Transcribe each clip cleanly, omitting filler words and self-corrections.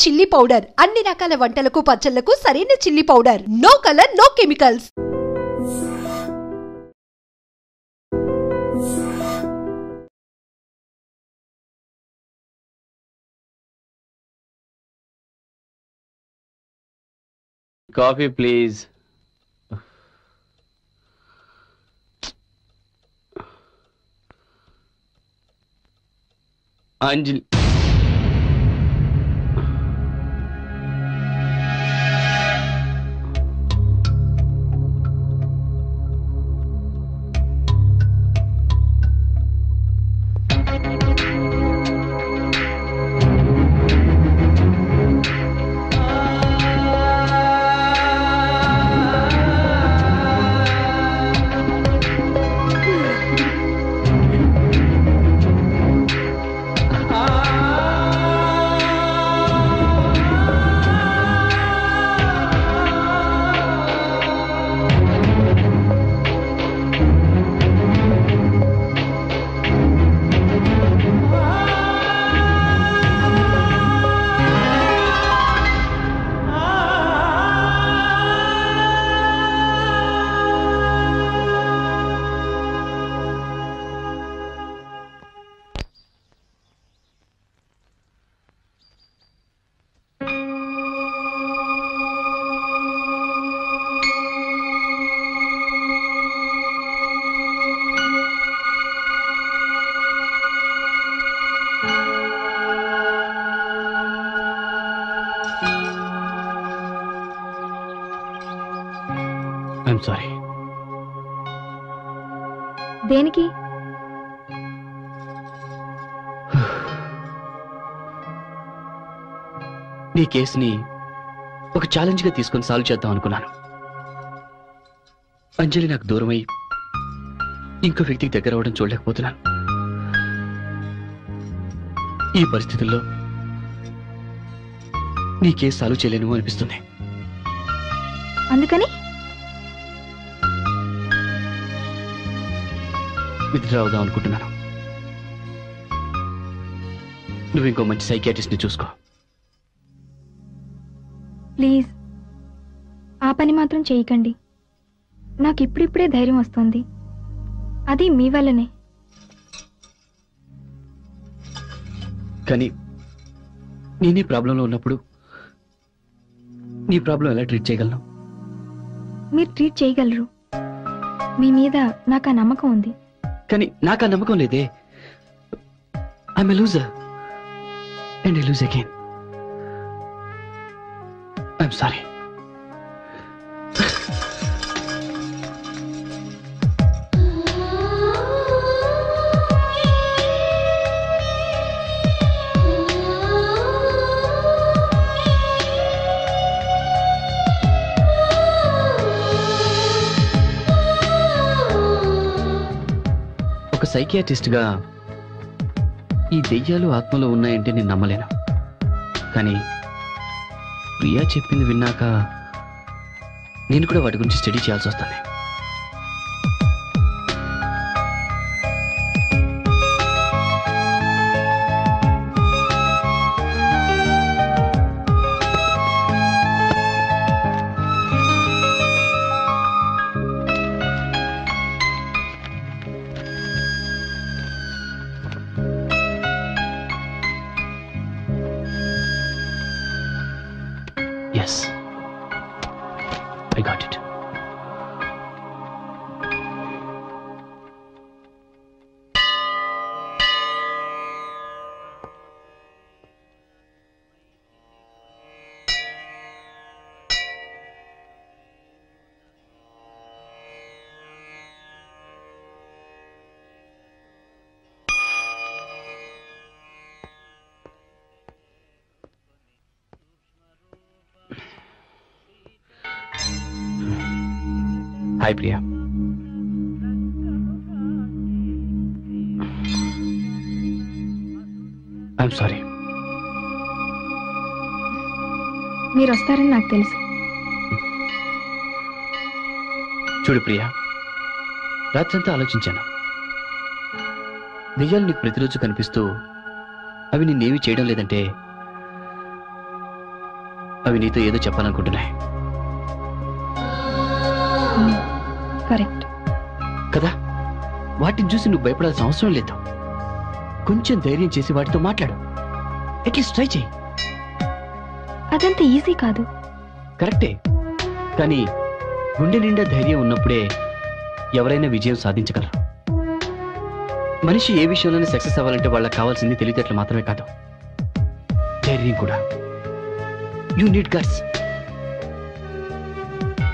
Chilli powder అన్ని రకాల వంటలకు పచ్చళ్లకు సరైన chilli powder. No colour, no chemicals. Coffee please. Anjali sorry. దేనికి? నీ కేసుని ఒక ఛాలెంజ్ గా తీసుకొని సాల్వ్ చేద్దాం అనుకున్నాను. అంజలి నాకు దూరమై ఇంకో వ్యక్తికి దగ్గర అవ్వడం చూడలేకపోతున్నాను. ఈ పరిస్థితుల్లో నీ కేసు సాల్వ్ చేయలేను అనిపిస్తుంది. అందుకని విత్డ్రా అవుదాం అనుకుంటున్నాను. నువ్వు ఇంకో మంచి సైకియాట్రిస్ట్ ని చూసుకో ప్లీజ్. ఆ పని మాత్రం చేయకండి. నాకు ఇప్పుడిప్పుడే ధైర్యం వస్తుంది. అది మీ వల్లనే. కానీ నేనే ప్రాబ్లంలో ఉన్నప్పుడు నీ ప్రాబ్లం ఎలా ట్రీట్ చేయగలను? మీరు ట్రీట్ చేయగలరు. మీ మీద నాకు ఆ నమ్మకం ఉంది. కానీ నాకు ఆ నమ్మకం లేదే. I'm a loser and I lose again. I'm sorry. ఒక సైకియాట్రిస్ట్గా ఈ దెయ్యాలు ఆత్మలో ఉన్నాయంటే నేను నమ్మలేను. కానీ ప్రియా చెప్పింది విన్నాక నేను కూడా వాటి గురించి స్టడీ చేయాల్సి వస్తుంది. Yes, I got it. Hi, Priya. I'm sorry. మీరు వస్తారని నాకు తెలుసు. చూడు ప్రియా, రాత్రంతా ఆలోచించాను. దెయ్యాలు నీకు ప్రతిరోజు కనిపిస్తూ అవి నిన్నేమీ చేయడం లేదంటే అవి నీతో ఏదో చెప్పాలనుకుంటున్నాయి. కరెక్ట్ కదా? వాటిని చూసి నువ్వు భయపడాల్సిన అవసరం లేదు. కొంచెం ధైర్యం చేసి వాటితో మాట్లాడు. అట్లీస్ట్ ట్రై చేయి. అదంత ఈజీ కాదు. కరెక్టే, కానీ గుండె నిండా ధైర్యం ఉన్నప్పుడే ఎవరైనా విజయం సాధించగలరు. మనిషి ఏ విషయంలోనే సక్సెస్ అవ్వాలంటే వాళ్ళకి కావాల్సింది తెలివితేటలు మాత్రమే కాదు, ధైర్యం కూడా. You need guts.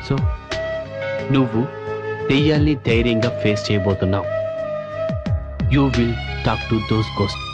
సో నువ్వు దెయ్యాల్ని ధైర్యంగా ఫేస్ చేయబోతున్నావు. You will talk to those ghost.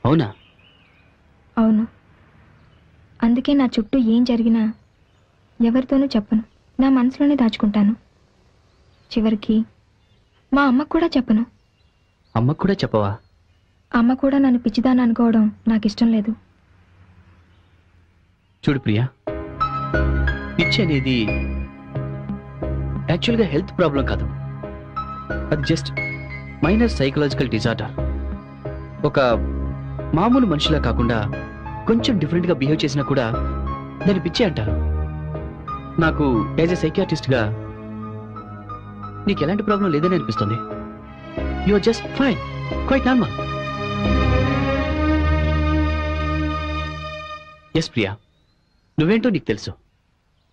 అవునా? అవును. అందుకే నా చుట్టూ ఏం జరిగినా ఎవరితోనూ చెప్పను, నా మనసులోనే దాచుకుంటాను. చివరికి మా అమ్మకు కూడా చెప్పను. అమ్మకు కూడా చెప్పవా? అమ్మ కూడా నన్ను పిచ్చిదాన్ని అనుకోవడం నాకు ఇష్టం లేదు. చూడు ప్రియా, పిచ్చి అనేది యాక్చువల్గా హెల్త్ ప్రాబ్లం కాదు. అది జస్ట్ మైనర్ సైకలాజికల్ డిజార్డర్. ఒక మామూలు మనిషిలా కాకుండా కొంచెం డిఫరెంట్గా బిహేవ్ చేసినా కూడా దాన్ని పిచ్చి అంటారు. నాకు యాజ్ ఎ సైకియాట్రిస్ట్గా నీకు ఎలాంటి ప్రాబ్లం లేదని అనిపిస్తుంది. You are just fine, quite normal. Yes Priya, నువ్వేంటో నీకు తెలుసు.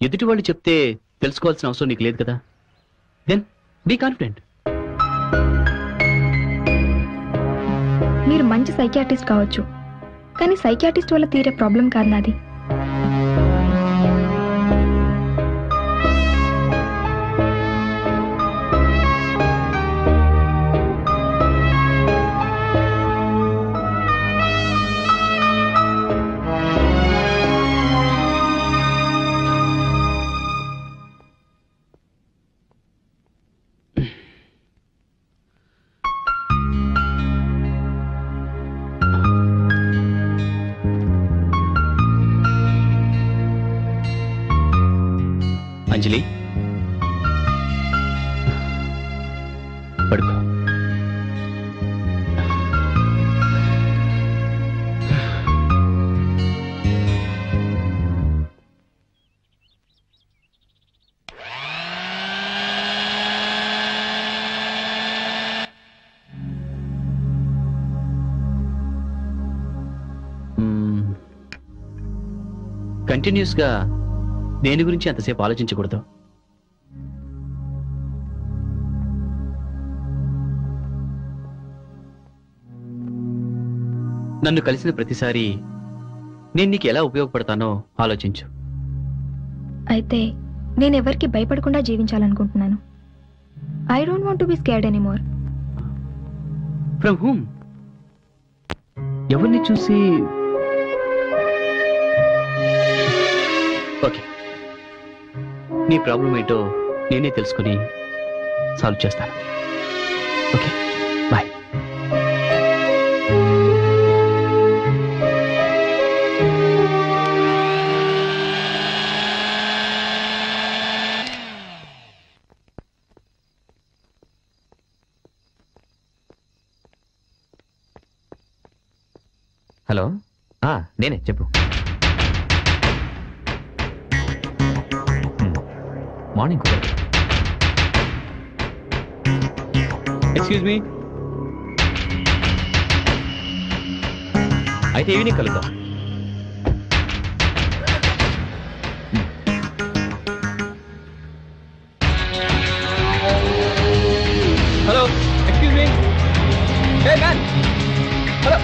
ఎదుటి వాళ్ళు చెప్తే తెలుసుకోవాల్సిన అవసరం నీకు లేదు కదా. Then be confident. మీరు మంచి సైకియాట్రిస్ట్ కావచ్చు, కానీ సైకియాట్రిస్ట్ వల్ల తీరే ప్రాబ్లం కాదు నాది. అంజలి, పడుకో. కంటిన్యూస్గా దేని గురించి అంతసేపు ఆలోచించకూడదు. నన్ను కలిసిన ప్రతిసారి నేను నీకు ఎలా ఉపయోగపడతానో ఆలోచించు. అయితే నేను ఎవరికి భయపడకుండా జీవించాలనుకుంటున్నాను. I don't want to be scared anymore. From whom? ఎవరిని చూసి? ఓకే, నీ ప్రాబ్లం ఏంటో నేనే తెలుసుకుని సాల్వ్ చేస్తాను. Okay, bye. హలో, నేనే, చెప్పు. మార్నింగ్ కుదరదు. Excuse me. అయితే ఈవినింగ్ కలుద్దాం. Hey man! Hello.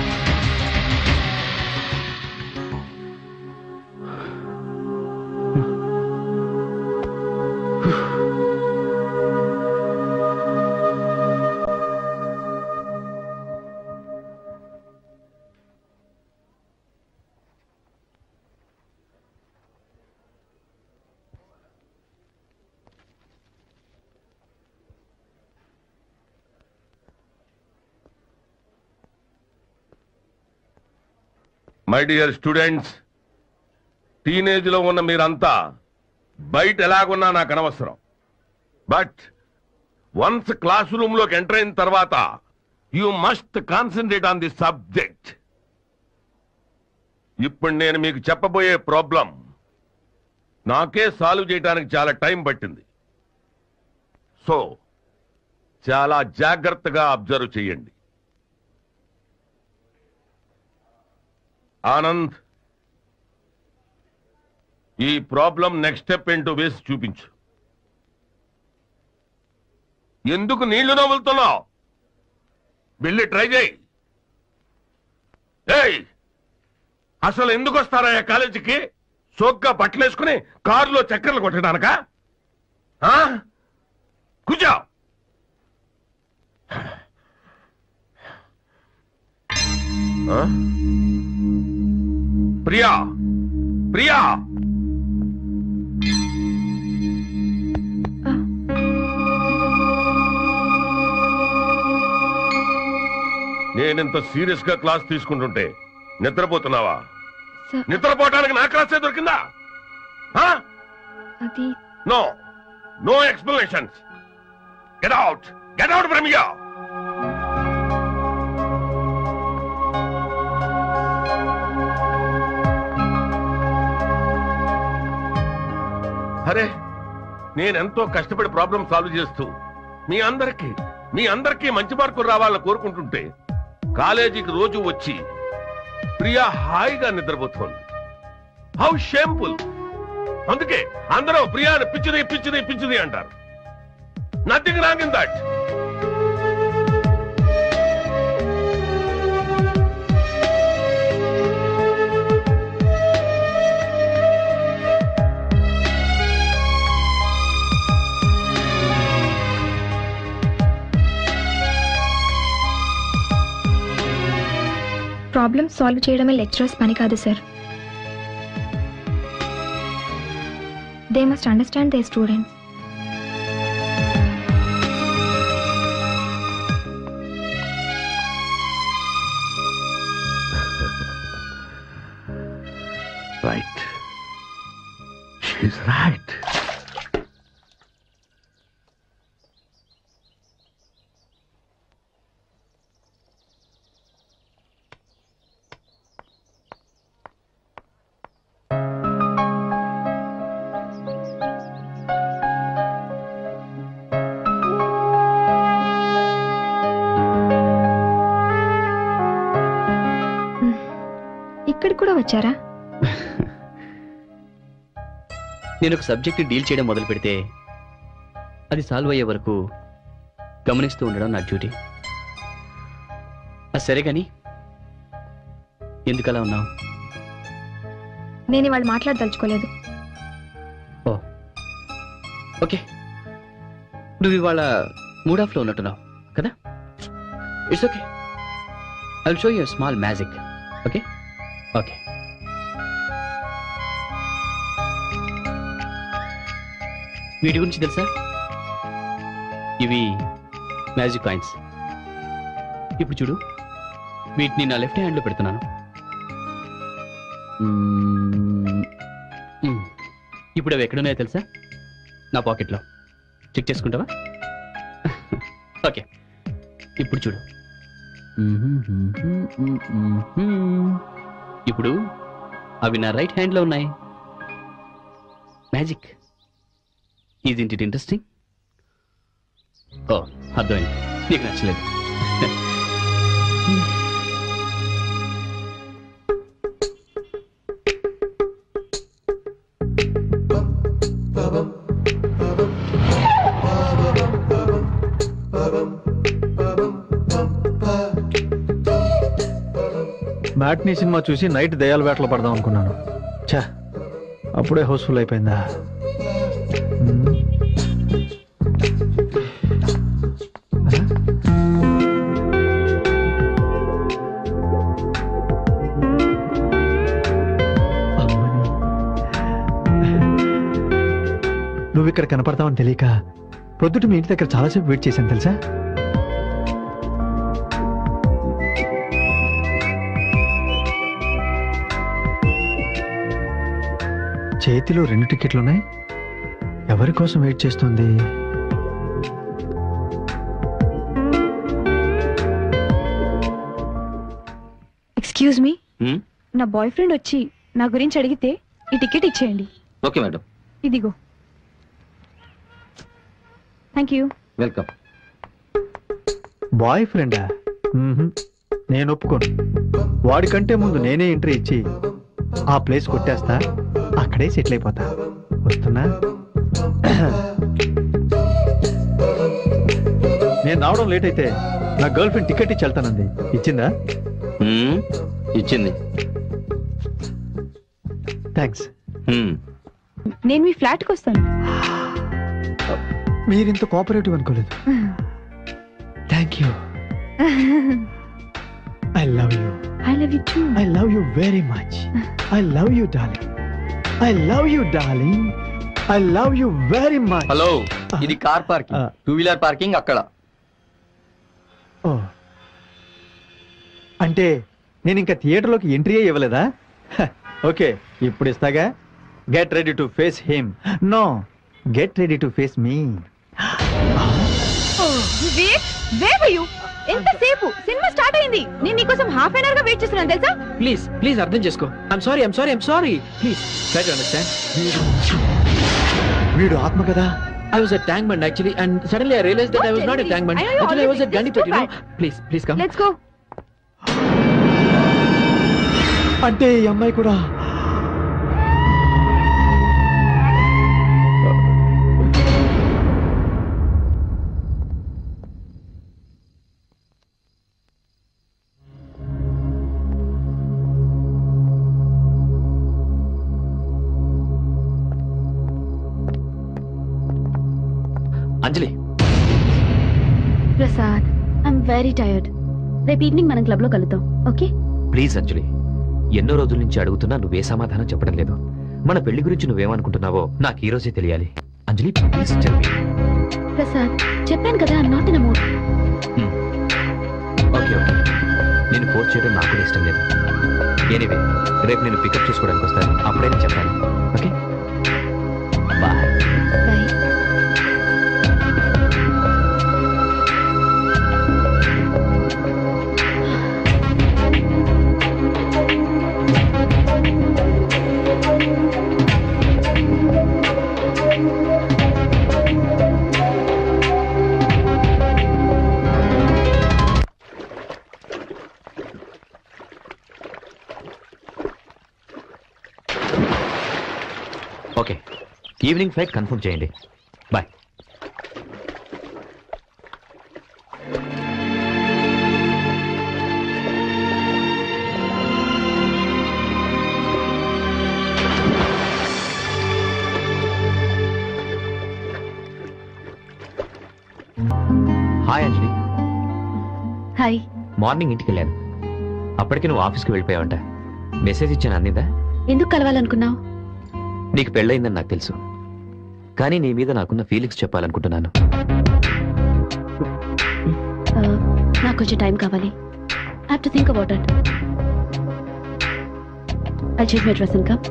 My dear students, టీనేజ్లో ఉన్న మీరంతా బయట ఎలాగున్నా నాకు అనవసరం. బట్ వన్స్ క్లాస్ రూమ్లోకి ఎంటర్ అయిన తర్వాత you must concentrate on the subject. ఇప్పుడు నేను మీకు చెప్పబోయే ప్రాబ్లం నాకే సాల్వ్ చేయడానికి చాలా టైం పట్టింది. సో చాలా జాగ్రత్తగా అబ్జర్వ్ చేయండి. ఆనంద్, ఈ ప్రాబ్లం నెక్స్ట్ స్టెప్ ఏంటో వేసి చూపించు. ఎందుకు నీళ్లు నవ్వులుతున్నావు? వెళ్ళి ట్రై చేయి. ఏయ్, అసలు ఎందుకు వస్తారా కాలేజీకి? సోగ్గా బట్టలేసుకుని కారులో చక్కర్లు కొట్టడానికా? కూర్చో. ప్రియా, ప్రియా, నేనింత సీరియస్ గా క్లాస్ తీసుకుంటుంటే నిద్రపోతున్నావా? నిద్రపోవడానికి నా క్లాసే దొరికిందా? No, no explanations. Get out, get out from here. అరే, నేనెంతో కష్టపడి ప్రాబ్లం సాల్వ్ చేస్తూ మీ అందరికీ మంచి మార్కులు రావాలని కోరుకుంటుంటే కాలేజీకి రోజు వచ్చి ప్రియా హాయిగా నిద్రపోతుంది. How shameful. అందుకే అందరూ ప్రియాని పిచ్చిది పిచ్చిది పిచ్చిది అంటారు. Nothing wrong in that. Problem solve చేయడమే లెక్చరర్స్ పని కాదు sir. They must understand they students. Right, she's right. ఇక్కడికి కూడా వచ్చారా? నేను ఒక సబ్జెక్ట్ డీల్ చేయడం మొదలు పెడితే అది సాల్వ్ అయ్యే వరకు గమనిస్తూ ఉండడం నా డ్యూటీ. అది సరే కానీ ఎందుకలా ఉన్నావు? నేను ఇవాళ మాట్లాడదలుచుకోలేదు. ఓ ఓకే, నువ్వు ఇవాళ మూడ్ ఆఫ్లో ఉన్నట్టున్నావు కదా? It's okay, I will show you small magic. Okay okay. వీటి గురించి తెలుసా? ఇవి మ్యాజిక్ కాయిన్స్. ఇప్పుడు చూడు, వీటిని నా లెఫ్ట్ హ్యాండ్లో పెడుతున్నాను. ఇప్పుడు అవి ఎక్కడున్నాయో తెలుసా? నా పాకెట్లో. చెక్ చేసుకుంటావా? ఓకే, ఇప్పుడు చూడు. ఇప్పుడు అవి నా రైట్ హ్యాండ్లో ఉన్నాయి. Magic. Is it interesting? Oh, అర్థమైంది, నీకు నచ్చలేదు. మ్యాట్నీ సినిమా చూసి నైట్ దయాల వేటలో పడదాం అనుకున్నాను. ఛా, అప్పుడే హౌస్ఫుల్ అయిపోయిందా? నువ్వు ఇక్కడ కనపడతావని తెలియక పొద్దుట మీ ఇంటి దగ్గర చాలాసేపు వెయిట్ చేశాను తెలుసా. చేతిలో 2 టికెట్లున్నాయి. ఎవరి కోసం వెయిట్ చేస్తుంది? ఎక్స్క్యూజ్ మీ, నా బాయ్ ఫ్రెండ్ వచ్చి నా గురించి అడిగితే ఈ టికెట్ ఇచ్చేయండి. Okay madam. ఇదిగో. Thank you. వెల్కమ్. బాయ్ ఫ్రెండా? నేను ఒప్పుకోను. వాడికంటే ముందు నేనే ఎంట్రీ ఇచ్చి ఆ ప్లేస్ కొట్టేస్తా, అక్కడే సెటిల్ అయిపోతా. వస్తున్నా. నేను రావడం లేట్ అయితే నా గర్ల్ ఫ్రెండ్ టికెట్ ఇచ్చి వెళ్తానంది. ఇచ్చిందా? ఇచ్చింది. థ్యాంక్స్. నేను మీ ఫ్లాట్కి వస్తాను. మీరింత కోఆపరేటివ్ అనుకోలేదు. Thank you. I love you. I love you too. I love you very much. I love you, darling. I love you, darling. I love you very much. Hello, ఇది car parking, 2-వీలర్ parking అక్కడ. అంటే నేను ఇంకా థియేటర్లోకి entry ఇవ్వలేదా? Okay, ఇప్పుడు ఇస్తాగా. Get ready to face him. No, get ready to face me. ఎంతసేపు? సినిమా స్టార్ట్ అయింది. నేను నీకోసం హాఫ్ అన్ అవర్ గా వెయిట్ చేస్తున్నాను తెలుసా. ప్లీజ్ ప్లీజ్ అర్థం చేసుకో. I'm sorry. Please try to understand. వీడు ఆత్మ కదా. I was a tank man actually, and suddenly I realized that I was not a tank man. Actually, I was a gunny pet, you know. Please come. Let's go. అంటే ఈ అమ్మాయి కూడా Anjali. Prasad, I'm very tired. రేపు evening మనం club లో కలుద్దాం, okay? Please అంజలి, ఎన్నో రోజుల నుంచి అడుగుతున్నా నువ్వే సమాధానం చెప్పడం లేదు. మన పెళ్లి గురించి నువ్వేమనుకుంటున్నావో నాకు ఈ రోజే తెలియాలి. అంజలి ప్లీజ్ టెల్ మీ. ప్రసాద్, చెప్పాను కదా, I'm not in a mood. Okay, నేను ఫోర్స్ చేయడం నాకు కూడా ఇష్టం లేదు. ఎనీవే, రేపు నేను పికప్ చేసుకోవడానికి వస్తాను, అప్పుడైనా చెప్పాలి. Okay, bye. Bye. Okay, evening flight confirm చేయండి. Bye. Hi Anjali. Hi. Morning ఇంటికి వెళ్ళాను, అప్పటికి నువ్వు ఆఫీస్కి వెళ్ళిపోయావంట. మెసేజ్ ఇచ్చాను, అందిందా? ఎందుకు కలవాలనుకున్నావు? నీకు పెళ్ళయిందని నాకు తెలుసు, కానీ నీ మీద నాకున్న ఫీలింగ్స్ చెప్పాలనుకుంటున్నాను. నాకు కొంచెం టైం కావాలి. I have to think about it. I change my dress and come.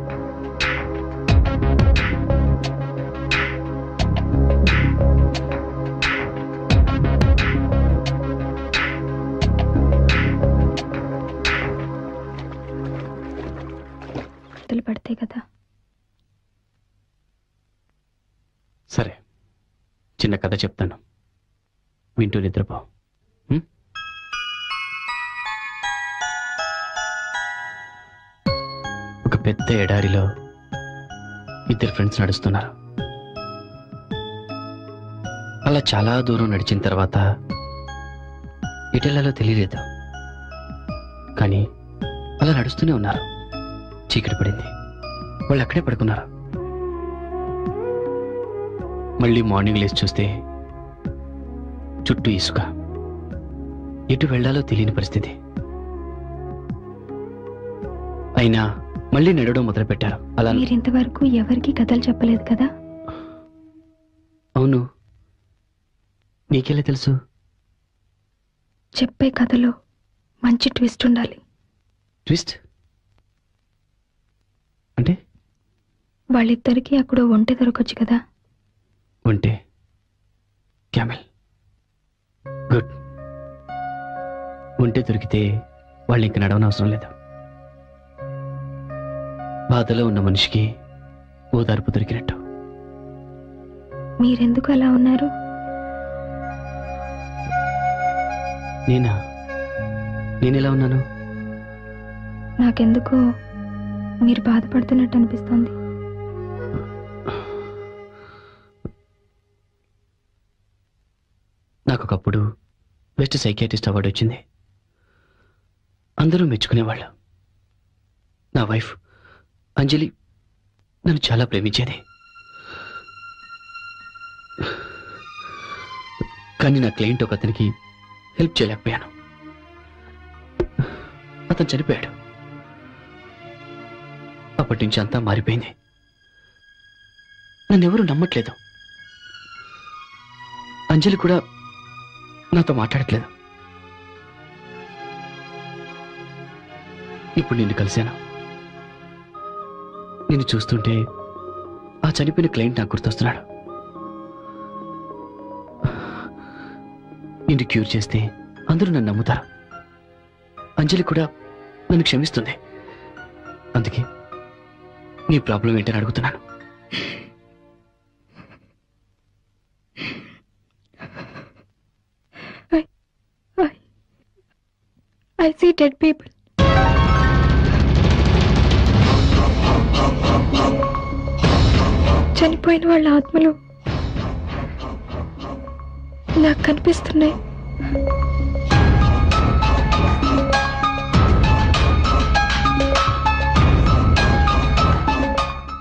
పడతాయి కదా. సరే, చిన్న కథ చెప్తాను, వింటూ నిద్రపో. ఒక పెద్ద ఎడారిలో ఇద్దరు ఫ్రెండ్స్ నడుస్తున్నారు. అలా చాలా దూరం నడిచిన తర్వాత ఎటెళ్లాలో తెలియలేదు, కానీ అలా నడుస్తూనే ఉన్నారు. చీకటి పడింది. వాళ్ళు అక్కడే పడుకున్నారు. మళ్ళీ మార్నింగ్ లేచి చూస్తే చుట్టూ ఇసుక. ఎటు వెళ్లాలో తెలియని పరిస్థితి. అయినా మళ్ళీ నడవడం మొదలుపెట్టారు. అలా మీరింతవరకు ఎవరికి కథలు చెప్పలేదు కదా? అవును. నీకెలా తెలుసు? చెప్పే కథలో మంచి ట్విస్ట్ ఉండాలి. ట్విస్ట్ అంటే? వాళ్ళిద్దరికీ అక్కడ ఒంటె దొరకొచ్చు కదా. ఉంటే క్యామెల్. గుడ్. ఉంటే దొరికితే వాళ్ళు ఇంక నడవనవసరం లేదు. బాధలో ఉన్న మనిషికి ఓదార్పు దొరికినట్టు. మీరెందుకు అలా ఉన్నారు? నేనెలా ఉన్నాను? నాకెందుకో మీరు బాధపడుతున్నట్టు అనిపిస్తోంది. నాకు ఒకప్పుడు బెస్ట్ సైకియాట్రిస్ట్ అవార్డు వచ్చింది. అందరూ మెచ్చుకునేవాళ్ళు. నా వైఫ్ అంజలి నన్ను చాలా ప్రేమించేది. కానీ నా క్లయింట్ ఒక అతనికి హెల్ప్ చేయలేకపోయాను. అతను చనిపోయాడు. అప్పటి నుంచి అంతా మారిపోయింది. నన్నెవరూ నమ్మట్లేదు. అంజలి కూడా నాతో మాట్లాడట్లేదు. ఇప్పుడు నిన్ను కలిశాను. నిన్ను చూస్తుంటే ఆ చనిపోయిన క్లయింట్ నాకు గుర్తొస్తున్నాడు. నిన్ను క్యూర్ చేస్తే అందరూ నన్ను నమ్ముతారు. అంజలి కూడా నన్ను క్షమిస్తుంది. అందుకే నీ ప్రాబ్లం ఏంటని అడుగుతున్నాను. I see dead people. చనిపోయిన వాళ్ళ ఆత్మలు నాకు కనిపిస్తున్నాయి.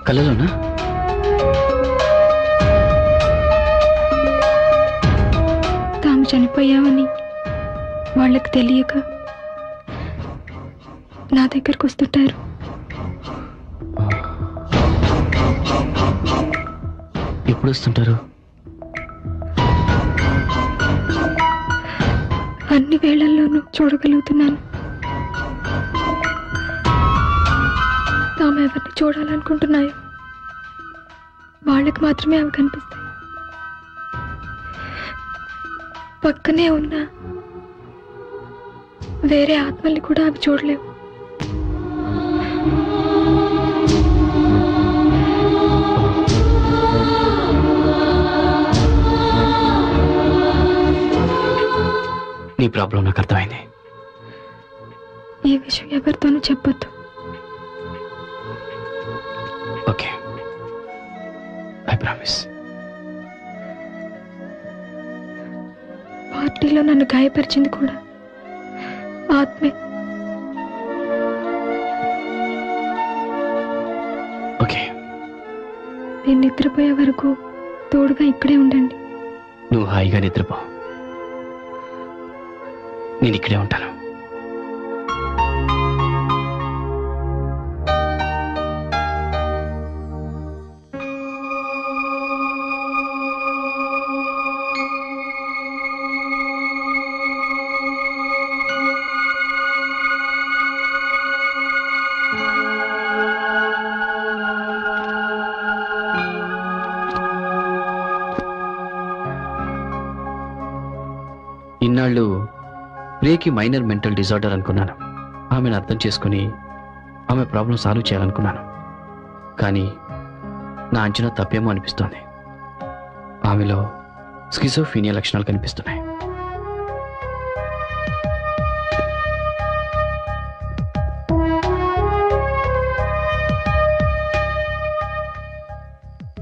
కళ్ళలోనా? తాము చనిపోయామని వాళ్ళకి తెలియక నా దగ్గరకు వస్తుంటారు. ఎప్పుడు వస్తుంటారు? అన్ని వేళల్లోనూ చూడగలుగుతున్నాను. తాము ఎవరిని చూడాలనుకుంటున్నాయో వాళ్ళకి మాత్రమే అవి కనిపిస్తాయి. పక్కనే ఉన్న వేరే ఆత్మల్ని కూడా అవి చూడలేవు. నీ ప్రాబ్లం నాకు అర్థమైంది. ఈ విషయం ఎవరితోనూ చెప్పొద్దు. Okay, I promise. పార్టీలో నన్ను గాయపరిచింది కూడా ఆత్మే. ఓకే, నేను నిద్రపోయే వరకు తోడుగా ఇక్కడే ఉండండి. నువ్వు హాయిగా నిద్రపో. నేను ఇక్కడే ఉంటాను. ఇన్నాళ్ళు ప్రియకి మైనర్ మెంటల్ డిజార్డర్ అనుకున్నాను. ఆమెను అర్థం చేసుకుని ఆమె ప్రాబ్లం సాల్వ్ చేయాలనుకున్నాను. కానీ నా అంచనా తప్పేమో అనిపిస్తోంది. ఆమెలో స్కిజోఫీనియా లక్షణాలు కనిపిస్తున్నాయి.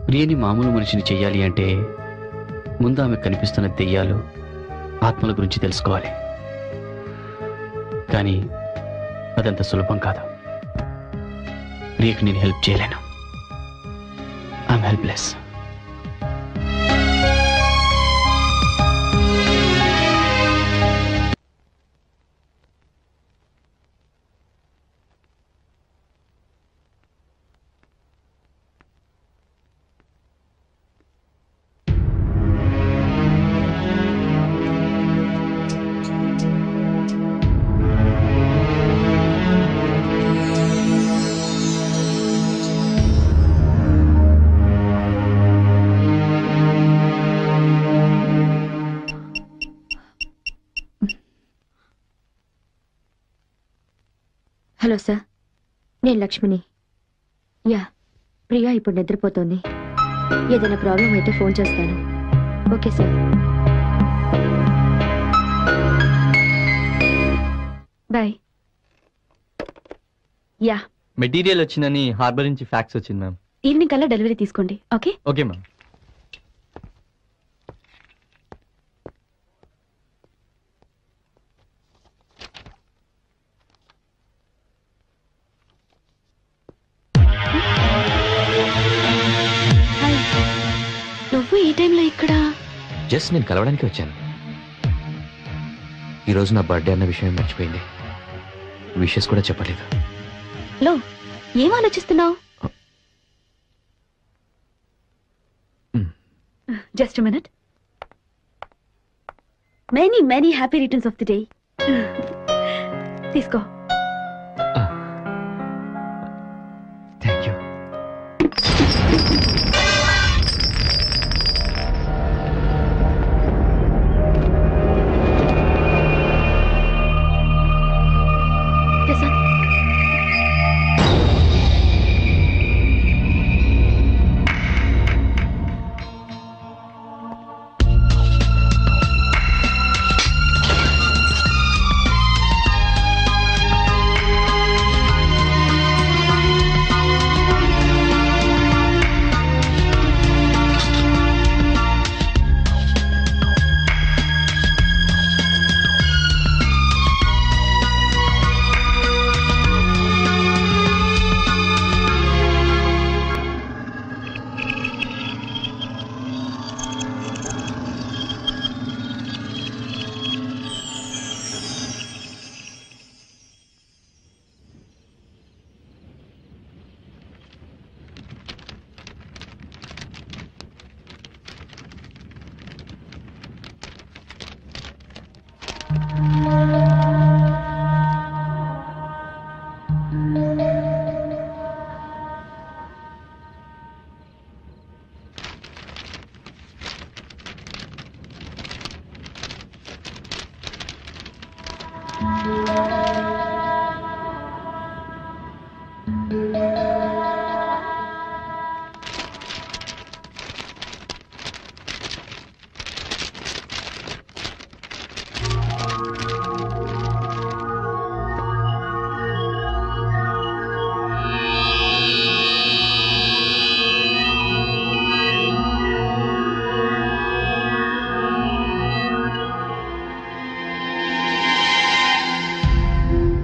ప్రియని మామూలు మనిషిని చెయ్యాలి అంటే ముందు ఆమె కనిపిస్తున్న దెయ్యాలు, ఆత్మల గురించి తెలుసుకోవాలి. కానీ అదంత సులభం కాదు. ప్రియకి నేను హెల్ప్ చేయలేను. I'm helpless. హలో సార్, నేను లక్ష్మిని. యా, ప్రియా ఇప్పుడు నిద్రపోతోంది. ఏదైనా ప్రాబ్లం అయితే ఫోన్ చేస్తాను. Okay sir, bye. Yeah, material వచ్చిందని హార్బర్ నుంచి ఫ్యాక్స్ వచ్చింది మ్యామ్. ఈవినింగ్ కల్లా డెలివరీ తీసుకోండి. Okay okay ma'am. నువ్వు ఈ టైంలో ఇక్కడ? జస్ట్ నేను కలవడానికి వచ్చాను. ఈరోజు నా బర్త్డే అన్న విషయం మర్చిపోయింది. విషెస్ కూడా చెప్పలేదు. లో, ఏం ఆలోచిస్తున్నావు? Just minute. Many many happy returns of the day. తీసుకో. Thank you.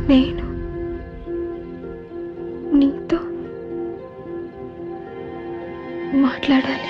నేను నీతో మాట్లాడాలి.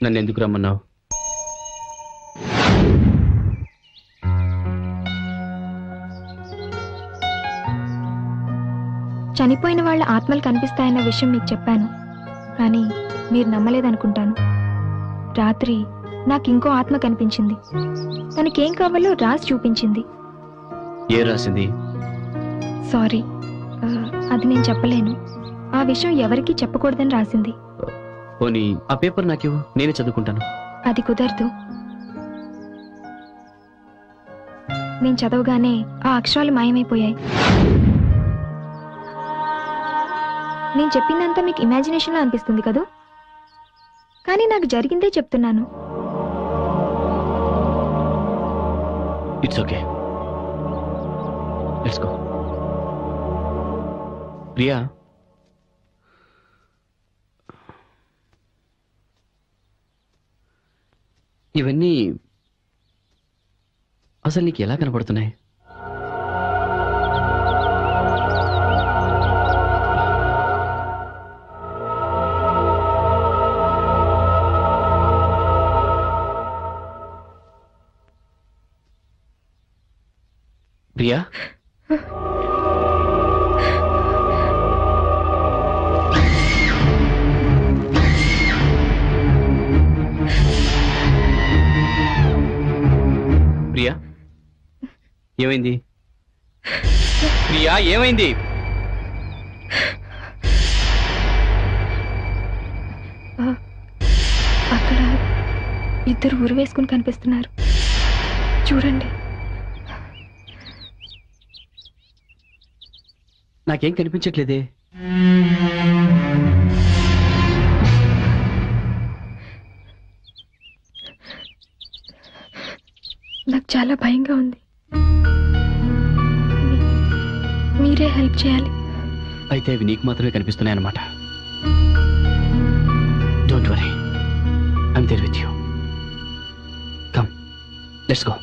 నన్ను ఎందుకు రమ్మన్నావు? చనిపోయిన వాళ్ళ ఆత్మలు కనిపిస్తాయన్న విషయం మీకు చెప్పాను, కానీ మీరు నమ్మలేదనుకుంటాను. రాత్రి నాకు ఇంకో ఆత్మ కనిపించింది. తనకేం కావాలో రాసి చూపించింది. ఏ రాసింది? సారీ, అది నేను చెప్పలేను. ఆ విషయం ఎవరికీ చెప్పకూడదని రాసింది. పోనీ ఆ పేపర్ నాకివ్వు, నేనే చదువుకుంటాను. అది కుదరదు. నేను చదవగానే ఆ అక్షరాలు మాయమైపోయాయి. నేను చెప్పిందంతా మీకు ఇమాజినేషన్లో అనిపిస్తుంది కదూ, కానీ నాకు జరిగిందే చెప్తున్నాను. It's okay, let's go. Priya, ఇవన్నీ అసలు నీకు ఎలా కనపడుతున్నాయి? ప్రియా, ప్రియా ఏమైంది? ప్రియా ఏమైంది? అక్కడ ఇద్దరు ఊరు వేసుకుని కనిపిస్తున్నారు, చూడండి. నాకేం కనిపించట్లేదే. నాకు చాలా భయంగా ఉంది. మీరే హెల్ప్ చేయాలి. అయితే అవి నీకు మాత్రమే కనిపిస్తున్నాయి అన్నమాట. Don't worry, I'm there with you. Come, let's go.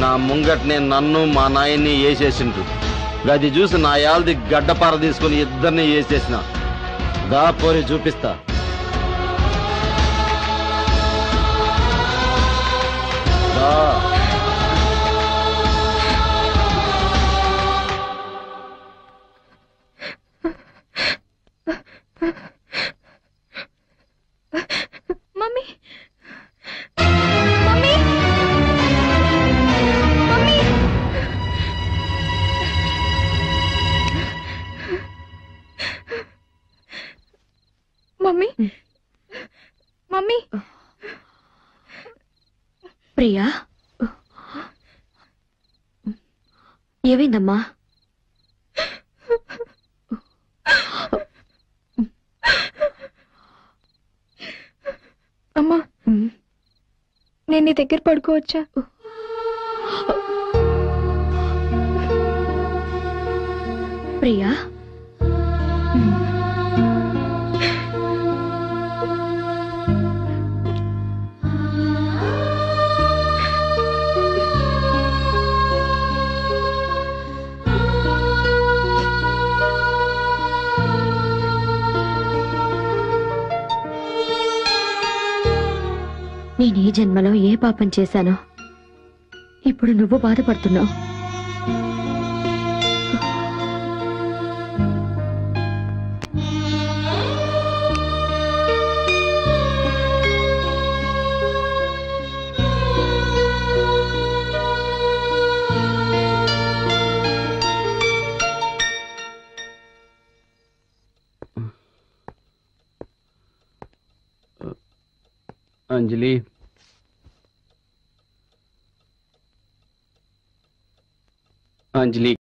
నా ముంగట్నే నన్ను మా నాయన్ని వేసేసిండ్రు. గది చూసి నా యాల్ది గడ్డపార తీసుకుని ఇద్దరిని వేసేసిన. దా పోరి చూపిస్తా. Mummy, mummy, mummy. Mummy, mummy. Priya, ఏమైందమ్మా? అమ్మా, నేను నీ దగ్గర పడుకోవచ్చా? ప్రియా నేను ఈ జన్మలో ఏ పాపం చేశానో ఇప్పుడు నువ్వు బాధపడుతున్నావు. అంజలి అంజలి